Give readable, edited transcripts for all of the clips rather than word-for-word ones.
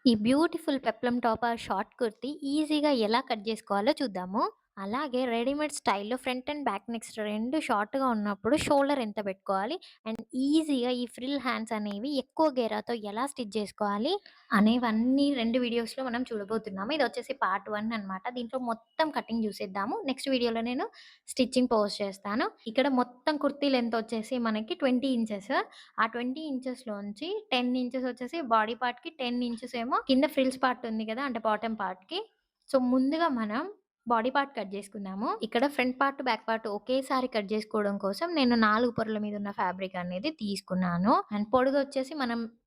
ఈ beautiful peplum top or short kurti ఈజీగా ఎలా కట్ చేసుకోవాలో చూద్దాము. అలాగే రెడీమేడ్ స్టైల్‌లో ఫ్రంట్ అండ్ బ్యాక్ నెక్స్ 2 షార్ట్‌గా ఉన్నప్పుడు షోల్డర్ ఎంత పెట్టుకోవాలి? అండ్ ఈజీగా ఈ ఫ్రిల్ హ్యాండ్స్ అనేవి ఎక్కువ గేరాతో ఎలా స్టిచ్ చేసుకోవాలి? అనేవన్నీ 2 వీడియోస్‌లో మనం చూడబోతున్నాము. ఇదొచ్చేసి పార్ట్ 1 అనమాట. దీంట్లో మొత్తం కటింగ్ చూసేద్దాము. నెక్స్ట్ వీడియోలో నేను స్టిచ్చింగ్ పోస్ట్ చేస్తాను. ఇక్కడ మొత్తం కుర్తీ లెంత్ వచ్చేసి మనకి 20 ఇంచెస్. ఆ 20 ఇంచెస్‌లోంచి 10 ఇంచెస్ వచ్చేసి బాడీ పార్ట్‌కి, 10 ఇంచెస్ ఏమో కింద ఫ్రిల్స్ పార్ట్ ఉంది కదా! అంటే బాటమ్ పార్ట్‌కి. సో, ముందుగా మనం బాడీ పార్ట్ కట్ చేసుకుందాము. ఇక్కడ ఫ్రంట్ పార్ట్, బ్యాక్ పార్ట్ ఒకేసారి కట్ చేసుకోవడం కోసం నేను 4 పొరల మీద ఉన్న ఫ్యాబ్రిక్ అనేది తీసుకున్నాను. అండ్ పొడుగొచ్చేసి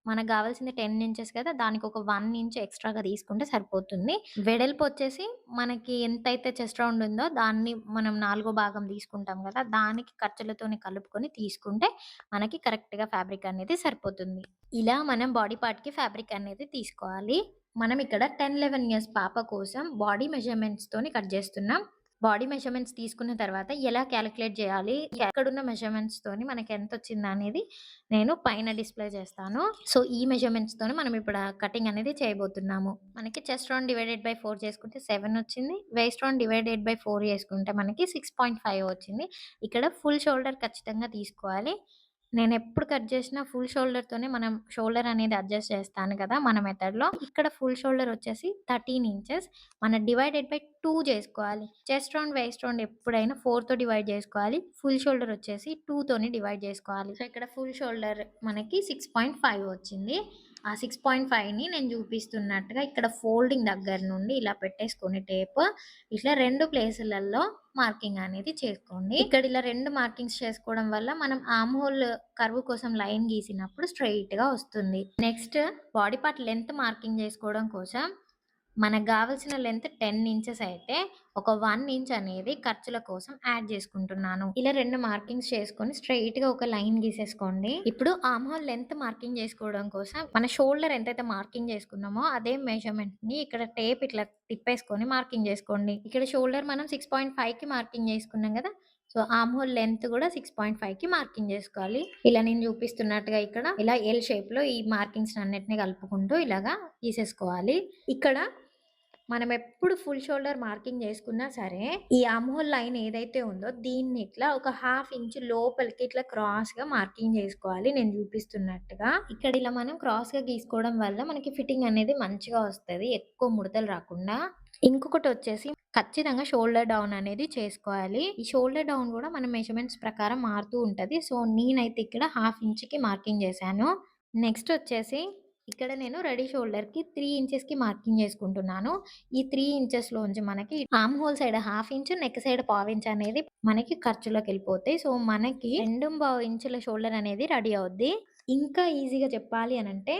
మనకు గావాల్సింది 10 ఇంచెస్ కదా! దానికి ఒక 1 ఇంచ్ ఎక్స్‌ట్రాగా తీసుకుంటే సరిపోతుంది. వెడల్పొచ్చేసి మనకి ఎంతైతే చెస్ట్ రౌండ్ ఉందో దాన్ని మనం నాలుగో భాగం తీసుకుంటాం గదా! దానికి ఖర్చులతోని కలుపుకొని తీసుకుంటే మనకి కరెక్ట్‌గా ఫ్యాబ్రిక్ అనేది సరిపోతుంది. ఇలా మనం బాడీ పార్ట్‌కి ఫ్యాబ్రిక్ అనేది తీసుకోవాలి. మనం ఇక్కడ 10, 11 ఇయర్స్ పాప కోసం బాడీ మెజర్‌మెంట్స్‌తోని కట్ జేస్తున్నాం. బాడీ మెజర్‌మెంట్స్ తీసుకున్న తర్వాత ఎలా కాలిక్యులేట్ జేయాలి? ఎక్కడున్న మెజర్‌మెంట్స్‌తోని మనకెంతొచ్చిందనేది నేను పైన డిస్‌ప్లే చేస్తాను. సో, ఈ మెజర్‌మెంట్స్‌తోని మనం ఇప్పుడు కటింగ్ అనేది చేయబోతున్నాము. మనకి చెస్ట్ రౌండ్ డివైడెడ్ బై 4 చేసుకుంటే 7 వచ్చింది. వేస్ట్ రౌండ్ డివైడెడ్ బై 4 చేసుకుంటే మనకి 6.5 వచ్చింది. ఇక్కడ ఫుల్ షోల్డర్ ఖచ్చితంగా తీసుకోవాలి. నేనెప్పుడు కట్ చేసినా ఫుల్ షోల్డర్‌తోనే మనం షోల్డర్ అనేది అడ్జస్ట్ చేస్తాను కదా! మన మెథడ్‌లో. ఇక్కడ ఫుల్ షోల్డర్ వచ్చేసి 13 ఇంచెస్. మనం డివైడెడ్ బై 2 చేసుకోవాలి. చెస్ట్ రౌండ్, వేస్ట్ రౌండ్ ఎప్పుడైనా 4తో డివైడ్ చేసుకోవాలి. ఫుల్ షోల్డర్ వచ్చేసి 2 తోని డివైడ్ చేసుకోవాలి. సో, ఇక్కడ ఫుల్ షోల్డర్ మనకి 6.5 వచ్చింది. ఆ 6.5ని నేను చూపిస్తున్నట్టుగా ఇక్కడ ఫోల్డింగ్ దగ్గర నుండి ఇలా పెట్టేసుకొని టేప్ ఇట్లా 2 ప్లేసులలో మార్కింగ్ అనేది చేసుకోండి. ఇక్కడ ఇలా 2 మార్కింగ్స్ చేసుకోవడం వల్ల మనం ఆర్మ్ హోల్ కర్వ్ కోసం లైన్ గీసినప్పుడు స్ట్రెయిట్‌గా వస్తుంది. Next body part length marking చేసుకోవడం కోసం మనకు గావాల్సిన లెంత్ 10 ఇంచెస్ అయితే ఒక 1 ఇంచ్ అనేది ఖర్చుల కోసం యాడ్ చేసుకుంటున్నాను. ఇలా 2 మార్కింగ్స్ చేసుకొని స్ట్రెయిట్‌గా ఒక లైన్ గీసేసుకోండి. ఇప్పుడు ఆర్మ్ హోల్ లెంత్ మార్కింగ్ చేసుకోవడం కోసం మన షోల్డర్ ఎంతైతే మార్కింగ్ చేసుకున్నామో అదే మెజర్‌మెంట్‌ని ఇక్కడ టేప్ ఇట్లా తిప్పేసుకొని మార్కింగ్ చేసుకోండి. ఇక్కడ షోల్డర్ మనం 6.5కి మార్కింగ్ చేసుకున్నాం కదా! సో, ఆర్మ్ హోల్ లెంత్ కూడా 6.5కి మార్కింగ్ చేసుకోవాలి. ఇలా నేను చూపిస్తున్నట్టుగా ఇక్కడ ఇలా ఎల్ షేప్‌లో ఈ మార్కింగ్స్ అన్నిటిని కలుపుకుంటూ ఇలాగా గీసేసుకోవాలి. ఇక్కడ మనమెప్పుడు ఫుల్ షోల్డర్ మార్కింగ్ జేసుకున్నా సరే, ఈ ఆర్మ్ హోల్ లైన్ ఏదైతే ఉందో దీన్ని ఇట్లా ఒక హాఫ్ ఇంచ్ లోపలికి ఇట్లా క్రాస్‌గా మార్కింగ్ జేసుకోవాలి నేను జూపిస్తున్నట్టుగా. ఇక్కడ ఇలా మనం క్రాస్‌గా గీసుకోవడం వల్ల మనకి ఫిట్టింగ్ అనేది మంచిగా వస్తది. ఎక్కువ ముడతలు రాకుండా. ఇంకొకటొచ్చేసి ఖచ్చితంగా షోల్డర్ డౌన్ అనేది చేసుకోవాలి. ఈ షోల్డర్ డౌన్ గూడా మన మెజర్‌మెంట్స్ ప్రకారం మారుతూ ఉంటది. సో, నేనైతే ఇక్కడ హాఫ్ ఇంచ్‌కి మార్కింగ్ జేశాను. నెక్స్ట్ వచ్చేసి ఇక్కడ నేను రెడీ షోల్డర్‌కి 3 ఇంచెస్‌కి మార్కింగ్ చేసుకుంటున్నాను. ఈ 3 ఇంచెస్‌లోంచి మనకి arm hole side half inch, neck side పావించ్ అనేది మనకి ఖర్చులోకెళ్ళిపోతాయి. సో, మనకి 2.5 ఇంచుల షోల్డర్ అనేది రెడీ అవుద్ది. ఇంకా ఈజీగా చెప్పాలి అనంటే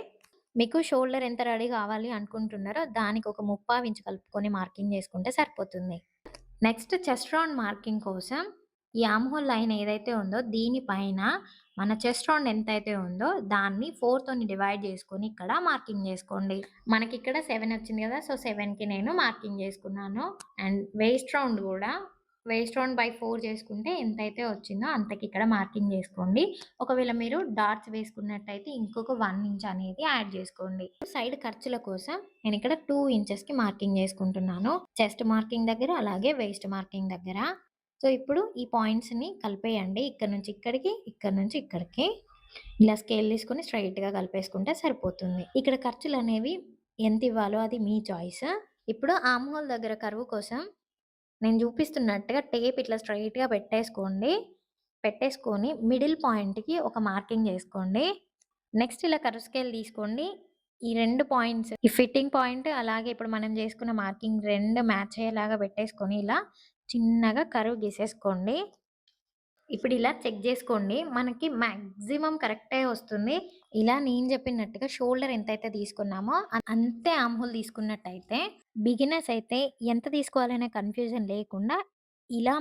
మీకు షోల్డర్ ఎంత రెడీ కావాలి అనుకుంటున్నారో దానికి ఒక ముప్పావు ఇంచ్ కలుపుకొని మార్కింగ్ చేసుకుంటే సరిపోతుంది. నెక్స్ట్ చెస్ట్ రౌండ్ మార్కింగ్ కోసం ఈ ఆర్మ్ హోల్ లైన్ ఏదైతే ఉందో దీనిపైన మన చెస్ట్ రౌండ్ ఎంతైతే ఉందో దాన్ని 4 తోని డివైడ్ చేసుకొని ఇక్కడ మార్కింగ్ చేసుకోండి. మనకిక్కడ 7 వచ్చింది కదా! సో, 7కి నేను మార్కింగ్ చేసుకున్నాను. అండ్ వేస్ట్ రౌండ్ బై 4 చేసుకుంటే ఎంతైతే వచ్చిందో అంతకి ఇక్కడ మార్కింగ్ చేసుకోండి. ఒకవేళ మీరు డాట్స్ వేసుకున్నట్టయితే ఇంకొక 1 ఇంచ్ అనేది యాడ్ చేసుకోండి. సైడ్ ఖర్చుల కోసం నేనిక్కడ 2 ఇంచెస్‌కి మార్కింగ్ చేసుకుంటున్నాను. చెస్ట్ మార్కింగ్ దగ్గర, అలాగే వేస్ట్ మార్కింగ్ దగ్గర. సో, ఇప్పుడు ఈ పాయింట్స్‌ని కలిపేయండి. ఇక్కడి నుంచి ఇక్కడికి, ఇక్కడి నుంచి ఇక్కడికి. ఇలా స్కేల్ తీసుకొని స్ట్రెయిట్‌గా కలిపేసుకుంటే సరిపోతుంది. ఇక్కడ ఖర్చులనేవి ఎంతివ్వాలో అది మీ చాయిస్. ఇప్పుడు ఆర్మ్ హోల్ దగ్గర కర్వ్ కోసం నేను చూపిస్తున్నట్టుగా టేప్ ఇట్లా స్ట్రెయిట్‌గా పెట్టేసుకోండి. పెట్టేసుకొని మిడిల్ పాయింట్‌కి ఒక మార్కింగ్ చేసుకోండి. నెక్స్ట్ ఇలా కర్వ్ స్కేల్ తీసుకోండి. ఈ 2 పాయింట్స్ ఈ ఫిట్టింగ్ పాయింట్ అలాగే ఇప్పుడు మనం చేసుకున్న మార్కింగ్ 2 మ్యాచ్ అయ్యేలాగా పెట్టేసుకొని ఇలా చిన్నగా కర్వ్ గీసేసుకోండి. ఇప్పుడిలా చెక్ జేసుకోండి. మనకి మాక్సిమం కరెక్టే వస్తుంది. ఇలా నేను చెప్పినట్టుగా షోల్డర్ ఎంతైతే తీసుకున్నామో అంతే ఆర్మ్ హోల్ తీసుకున్నట్టయితే బిగినర్స్ అయితే ఎంత తీసుకోవాలనే కన్‌ఫ్యూజన్ లేకుండా ఇలా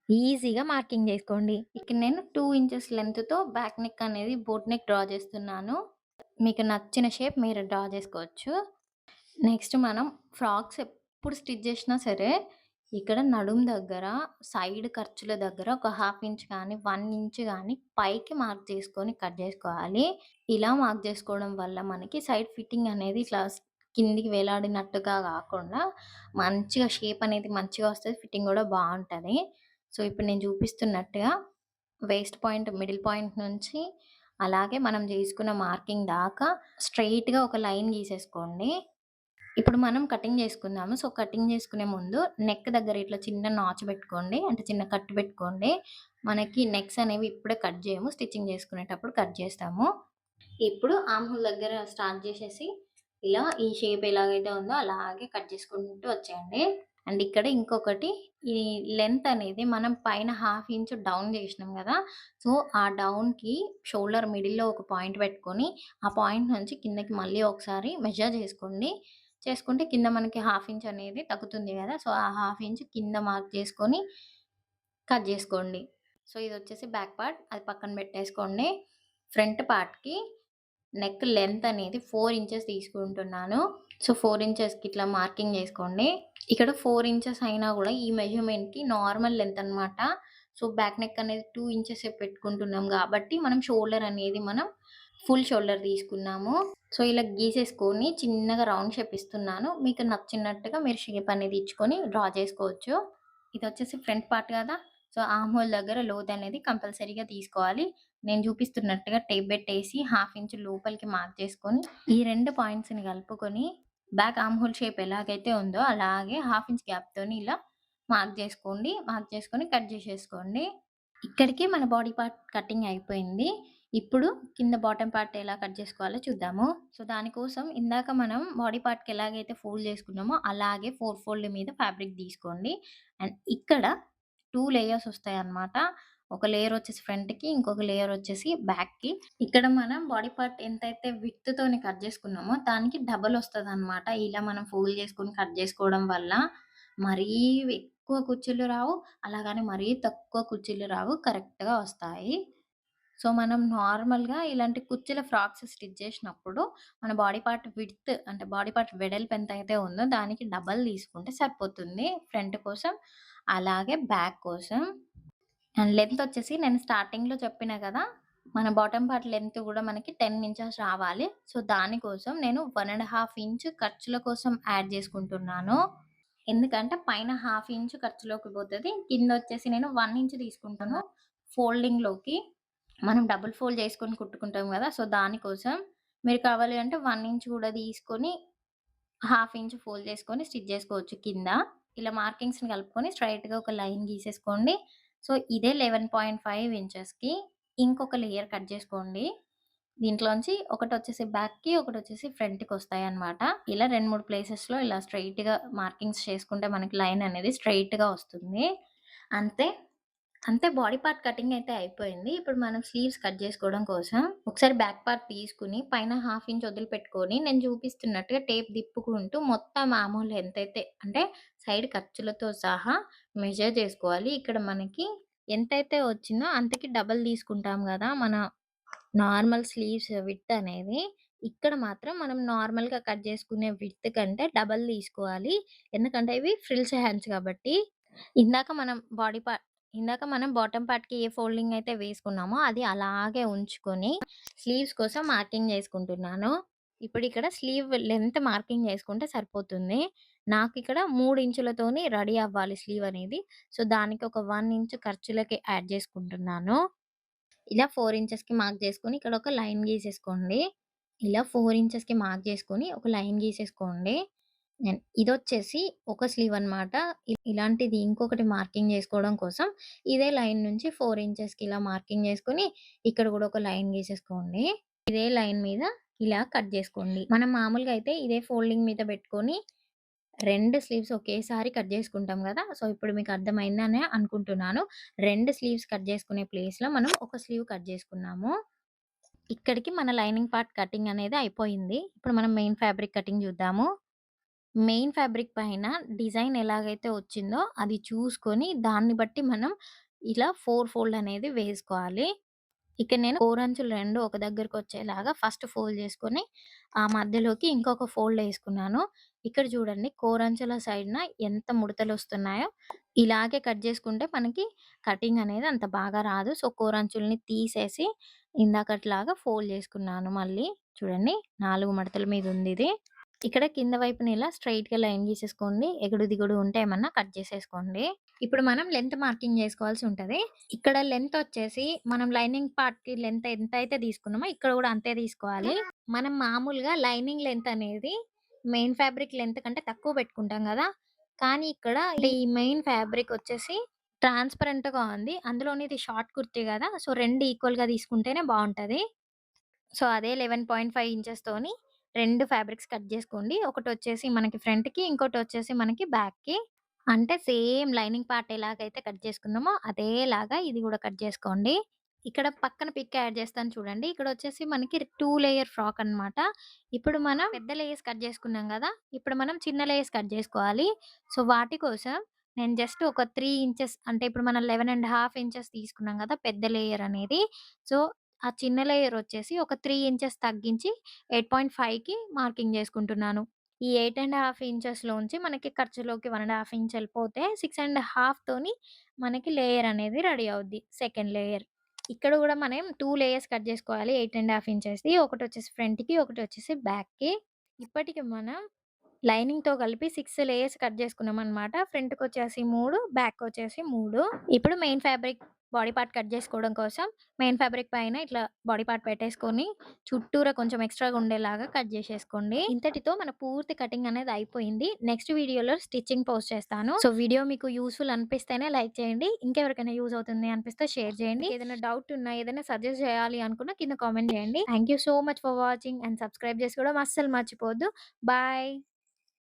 ఈజీగా మార్కింగ్ జేసుకోండి. ఇక్కడ నేను 2 ఇంచెస్ లెంగ్త్‌తో బ్యాక్ నెక్ అనేది బోట్ నెక్ డ్రా చేస్తున్నాను. మీకు నచ్చిన షేప్ మీరు డ్రా జేసుకోవచ్చు. నెక్స్ట్ మనం ఫ్రాక్స్ ఎప్పుడు స్టిచ్ చేసినా సరే, ఇక్కడ నడుము దగ్గర, సైడ్ ఖర్చుల దగ్గర ఒక హాఫ్ ఇంచ్ గానీ, 1 ఇంచ్ గానీ పైకి మార్క్ చేసుకొని కట్ జేసుకోవాలి. ఇలా మార్క్ జేసుకోవడం వల్ల మనకి సైడ్ ఫిట్టింగ్ అనేది ఇట్లా కిందికి వేలాడినట్టుగా గాకుండా మంచిగా షేప్ అనేది మంచిగా వస్తది. ఫిట్టింగ్ గూడా బావుంటది. సో, ఇప్పుడు నేను చూపిస్తున్నట్టుగా వేస్ట్ పాయింట్, మిడిల్ పాయింట్ నుంచి అలాగే మనం జేసుకున్న మార్కింగ్ దాకా స్ట్రెయిట్‌గా ఒక లైన్ గీసేసుకోండి. ఇప్పుడు మనం కటింగ్ జేసుకుందాము. సో, కటింగ్ జేసుకునే ముందు నెక్ దగ్గర ఇట్లా చిన్న నాచ్ బెట్టుకోండి. అంటే చిన్న కట్ బెట్టుకోండి. మనకి నెక్స్ అనేవి ఇప్పుడే కట్ జేయము. స్టిచ్చింగ్ జేసుకునేటప్పుడు కట్ జేస్తాము. ఇప్పుడు ఆర్మ్ హోల్ దగ్గర స్టార్ట్ జేసేసి, ఇలా ఈ షేప్ ఎలాగైతే ఉందో అలాగే కట్ చేసుకుంటూ వచ్చేయండి. అండ్ ఇక్కడ ఇంకొకటి, ఈ లెంత్ అనేది మనం పైన హాఫ్ ఇంచ్ డౌన్ జేసినాం గదా! సో, ఆ డౌన్‌కి షోల్డర్ మిడిల్‌లో ఒక పాయింట్ పెట్టుకొని, ఆ పాయింట్ నుంచి కిందకి మళ్ళీ ఒకసారి మెజర్ జేసుకోండి. చేసుకుంటే కింద మనకి హాఫ్ ఇంచ్ అనేది తగ్గుతుంది గదా! సో, ఆ హాఫ్ ఇంచ్ కింద మార్క్ చేసుకొని కట్ జేసుకోండి. సో, ఇదొచ్చేసి బ్యాక్ పార్ట్. అది పక్కన పెట్టేసుకోండి. ఫ్రంట్ పార్ట్‌కి నెక్ లెంత్ అనేది 4 ఇంచెస్ తీసుకుంటున్నాను. సో, 4 ఇంచెస్‌కి ఇట్లా మార్కింగ్ జేసుకోండి. ఇక్కడ 4 ఇంచెస్ అయినా గూడా ఈ మెజర్‌మెంట్‌కి నార్మల్ లెంత్ అనమాట. సో, బ్యాక్ నెక్ అనేది 2 ఇంచెసే పెట్టుకుంటున్నాం గాబట్టి, మనం షోల్డర్ అనేది మనం ఫుల్ షోల్డర్ తీసుకున్నాము. సో, ఇలా గీసేసుకొని చిన్నగా రౌండ్ షేప్ ఇస్తున్నాను. మీకు నచ్చినట్టుగా మీరు షేప్ అనేది ఇచ్చుకొని డ్రా చేసుకోవచ్చు. ఇదొచ్చేసి ఫ్రంట్ పార్ట్ గదా! సో, ఆర్మ్ హోల్ దగ్గర లోతనేది కంపల్సరీగా తీసుకోవాలి. నేను చూపిస్తున్నట్టుగా టేప్ బెట్టేసి హాఫ్ ఇంచ్ లోపలికి మార్క్ చేసుకొని, ఈ 2 పాయింట్స్‌ని కలుపుకొని బ్యాక్ ఆర్మ్ హోల్ షేప్ ఎలాగైతే ఉందో అలాగే హాఫ్ ఇంచ్ గ్యాప్‌తోని ఇలా మార్క్ జేసుకోండి. మార్క్ చేసుకొని కట్ జేసేసుకోండి. ఇక్కడికి మన బాడీ పార్ట్ కటింగ్ అయిపోయింది. ఇప్పుడు కింద బాటమ్ పార్ట్ ఎలా కట్ జేసుకోవాలో చూద్దాము. సో, దానికోసం ఇందాక మనం బాడీ పార్ట్‌కి ఎలాగైతే ఫోల్డ్ చేసుకున్నామో అలాగే 4 ఫోల్డ్ మీద ఫ్యాబ్రిక్ తీసుకోండి. అండ్ ఇక్కడ 2 లేయర్స్ వస్తాయన్నమాట. ఒక లేయర్ వచ్చేసి ఫ్రంట్‌కి, ఇంకొక లేయర్ వచ్చేసి బ్యాక్‌కి. ఇక్కడ మనం బాడీ పార్ట్ ఎంతైతే విడ్త్‌తోని కట్ చేసుకున్నామో దానికి డబల్ వస్తదన్నమాట. ఇలా మనం ఫోల్డ్ చేసుకొని కట్ చేసుకోవడం వల్ల మరీ ఎక్కువ కుచ్చులు రావు. అలాగని మరీ తక్కువ కుచ్చిళ్ళు రావు. కరెక్ట్‌గా వస్తాయి. సో, మనం నార్మల్‌గా ఇలాంటి కుచ్చుల ఫ్రాక్స్ స్టిచ్ చేసినప్పుడు మన బాడీ పార్ట్ విడ్త్ అంటే బాడీ పార్ట్ వెడల్పు ఎంతైతే ఉందో దానికి డబల్ తీసుకుంటే సరిపోతుంది. ఫ్రంట్ కోసం, అలాగే బ్యాక్ కోసం. అండ్ లెంత్ వచ్చేసి నేను స్టార్టింగ్‌లో చెప్పినా గదా! మన బాటమ్ పార్ట్ లెంత్ గూడా మనకి 10 ఇంచెస్ రావాలి. సో, దానికోసం నేను 1½ ఇంచ్ ఖర్చుల కోసం యాడ్ చేసుకుంటున్నాను. ఎందుకంటే పైన హాఫ్ ఇంచ్ ఖర్చులోకి పోతది. కిందొచ్చేసి నేను 1 ఇంచ్ తీసుకుంటాను ఫోల్డింగ్‌లోకి. మనం డబుల్ ఫోల్డ్ చేసుకొని కుట్టుకుంటాం గదా! సో, దానికోసం మీరు కావాలి అంటే 1 ఇంచ్ గూడా తీసుకొని హాఫ్ ఇంచ్ ఫోల్డ్ చేసుకొని స్టిచ్ జేసుకోవచ్చు కింద. ఇలా మార్కింగ్స్‌ని కలుపుకొని స్ట్రెయిట్‌గా ఒక లైన్ గీసేసుకోండి. సో, ఇదే 11.5 ఇంచెస్‌కి ఇంకొక లేయర్ కట్ జేసుకోండి. దీంట్లోంచి ఒకటొచ్చేసి బ్యాక్‌కి, ఒకటొచ్చేసి ఫ్రంట్‌కొస్తాయన్నమాట. ఇలా 2, 3 ప్లేసెస్‌లో ఇలా స్ట్రెయిట్‌గా మార్కింగ్స్ చేసుకుంటే మనకి లైన్ అనేది స్ట్రెయిట్‌గా వస్తుంది. అంతే. అంతే బాడీ పార్ట్ కటింగ్ అయితే అయిపోయింది. ఇప్పుడు మనం స్లీవ్స్ కట్ జేసుకోవడం కోసం ఒకసారి బ్యాక్ పార్ట్ తీసుకొని పైన హాఫ్ ఇంచ్ వదిలిపెట్టుకొని నేను చూపిస్తున్నట్టుగా టేప్ తిప్పుకుంటూ మొత్తం మామూలు ఎంతైతే అంటే సైడ్ ఖర్చులతో సహా మెజర్ చేసుకోవాలి. ఇక్కడ మనకి ఎంతైతే వచ్చిందో అంతకి డబుల్ తీసుకుంటాం గదా! మన నార్మల్ స్లీవ్స్ విడ్త్ అనేది. ఇక్కడ మాత్రం మనం నార్మల్‌గా కట్ చేసుకునే విడ్త్ కంటే డబల్ తీసుకోవాలి. ఎందుకంటే ఇవి ఫ్రిల్స్ హ్యాండ్స్ కాబట్టి. ఇందాక మనం బాడీ పార్ట్ ఇందాక మనం బాటమ్ పార్ట్‌కి ఏ ఫోల్డింగ్ అయితే వేసుకున్నామో అది అలాగే ఉంచుకొని స్లీవ్స్ కోసం మార్కింగ్ చేసుకుంటున్నాను. ఇప్పుడిక్కడ స్లీవ్ లెంత్ మార్కింగ్ చేసుకుంటే సరిపోతుంది. నాకిక్కడ 3 ఇంచులతోని రెడీ అవ్వాలి స్లీవ్ అనేది. సో, దానికి ఒక 1 ఇంచ్ ఖర్చులకి యాడ్ చేసుకుంటున్నాను. ఇలా 4 ఇంచెస్‌కి మార్క్ చేసుకొని ఇక్కడ ఒక లైన్ గీసేసుకోండి. ఇలా 4 ఇంచెస్‌కి మార్క్ చేసుకొని ఒక లైన్ గీసేసుకోండి. ఇదొచ్చేసి ఒక స్లీవ్ అన్నమాట. ఇలాంటిది ఇంకొకటి మార్కింగ్ చేసుకోవడం కోసం ఇదే లైన్ నుంచి 4 ఇంచెస్‌కి ఇలా మార్కింగ్ చేసుకొని ఇక్కడ గూడా ఒక లైన్ గీసేసుకోండి. ఇదే లైన్ మీద ఇలా కట్ జేసుకోండి. మనం మామూలుగా అయితే ఇదే ఫోల్డింగ్ మీద పెట్టుకొని 2 స్లీవ్స్ ఒకేసారి కట్ జేసుకుంటాం గదా! సో, ఇప్పుడు మీకు అర్థమైందనే అనుకుంటున్నాను. 2 స్లీవ్స్ కట్ జేసుకునే ప్లేస్‌లో మనం ఒక స్లీవ్ కట్ జేసుకున్నాము. ఇక్కడికి మన లైనింగ్ పార్ట్ కటింగ్ అనేది అయిపోయింది. ఇప్పుడు మనం మెయిన్ ఫ్యాబ్రిక్ కటింగ్ జూద్దాము. మెయిన్ ఫ్యాబ్రిక్ పైన డిజైన్ ఎలాగైతే వచ్చిందో అది చూసుకొని దాన్ని బట్టి మనం ఇలా 4 ఫోల్డ్ అనేది వేసుకోవాలి. ఇక్కడ నేను 4 అంచులు 2 ఒక దగ్గరకొచ్చేలాగా ఫస్ట్ ఫోల్డ్ చేసుకొని, ఆ మధ్యలోకి ఇంకొక ఫోల్డ్ ఏసుకున్నాను. ఇక్కడ చూడండి కోరంచుల సైడ్‌న ఎంత ముడతలొస్తున్నాయో, ఇలాగే కట్ చేసుకుంటే మనకి కటింగ్ అనేది అంత బాగా రాదు. సో, కోరంచుల్ని తీసేసి ఇందాకట్లాగా ఫోల్డ్ చేసుకున్నాను మళ్ళీ. చూడండి 4 మడతల మీద ఉందిది. ఇక్కడ కింద వైపున ఇలా స్ట్రెయిట్‌గా లైన్ గీసేసుకోండి. ఎగుడు, దిగుడు ఉంటే ఏమన్నా కట్ చేసేసుకోండి. ఇప్పుడు మనం లెంత్ మార్కింగ్ జేసుకోవాల్సి ఉంటది. ఇక్కడ లెంత్ వచ్చేసి మనం లైనింగ్ పార్ట్‌కి లెంత్ ఎంతైతే తీసుకున్నామో ఇక్కడ గూడా అంతే తీసుకోవాలి. మనం మామూలుగా లైనింగ్ లెంత్ అనేది మెయిన్ ఫ్యాబ్రిక్ లెంత్ కంటే తక్కువ పెట్టుకుంటాం గదా! కానీ ఇక్కడ ఈ మెయిన్ ఫ్యాబ్రిక్ వచ్చేసి ట్రాన్స్‌పరెంట్‌గా ఉంది. అందులోను ఇది షార్ట్ కుర్తీ గదా! సో, 2 ఈక్వల్‌గా తీసుకుంటేనే బావుంటది. సో, అదే 11.5 ఇంచెస్‌తోని 2 ఫ్యాబ్రిక్స్ కట్ జేసుకోండి. ఒకటొచ్చేసి మనకి ఫ్రంట్‌కి, ఇంకోటొచ్చేసి మనకి బ్యాక్‌కి. అంటే సేమ్ లైనింగ్ పార్ట్ ఎలాగైతే కట్ చేసుకున్నామో అదేలాగా ఇది గూడా కట్ జేసుకోండి. ఇక్కడ పక్కన పిక్ యాడ్ చేస్తాను చూడండి. ఇక్కడొచ్చేసి మనకి 2 లేయర్ ఫ్రాక్ అన్నమాట. ఇప్పుడు మనం పెద్ద లేయర్స్ కట్ జేసుకున్నాం గదా! ఇప్పుడు మనం చిన్న లేయర్స్ కట్ జేసుకోవాలి. సో, వాటి కోసం నేను జస్ట్ ఒక 3 ఇంచెస్ అంటే ఇప్పుడు మనం 11 ½ ఇంచెస్ తీసుకున్నాం గదా! పెద్ద లేయర్ అనేది. సో, ఆ చిన్న లేయర్ వచ్చేసి ఒక 3 ఇంచెస్ తగ్గించి 8.5కి మార్కింగ్ జేసుకుంటున్నాను. ఈ 8 ½ ఇంచెస్‌లోంచి మనకి ఖర్చులోకి 1 ½ ఇంచ్ ఎళ్ళిపోతే 6 ½ తోని మనకి లేయర్ అనేది రెడీ అవుద్ది. Second layer. ఇక్కడ గూడా మనం 2 లేయర్స్ కట్ జేసుకోవాలి 8 ½ ఇంచెస్‌ది. ఒకటొచ్చేసి ఫ్రంట్‌కి, ఒకటొచ్చేసి బ్యాక్‌కి. ఇప్పటికి మనం లైనింగ్‌తో కలిపి 6 లేయర్స్ కట్ చేసుకున్నామనమాట. ఫ్రంట్‌కొచ్చేసి 3, బ్యాక్‌కొచ్చేసి 3. ఇప్పుడు main fabric body part cut జేసుకోవడం కోసం మెయిన్ ఫ్యాబ్రిక్ పైన ఇట్లా బాడీ పార్ట్ పెట్టేసుకొని చుట్టూరా కొంచెం ఎక్స్‌ట్రాగా ఉండేలాగా కట్ జేసేసుకోండి. ఇంతటితో మన పూర్తి కటింగ్ అనేది అయిపోయింది. నెక్స్ట్ వీడియోలో స్టిచ్చింగ్ పోస్ట్ చేస్తాను. సో, వీడియో మీకు యూజ్‌ఫుల్ అనిపిస్తేనే లైక్ చేయండి. ఇంకెవరికైనా యూజ్ అవుతుంది అనిపిస్తే షేర్ చేయండి. ఏదైనా డౌట్ ఉన్నా, ఏదైనా సజెస్ట్ చేయాలి అనుకున్నా కింద కామెంట్ చేయండి. Thank you so much for watching and subscribe చేసుకోవడం అస్సలు మర్చిపోవద్దు. బాయ్.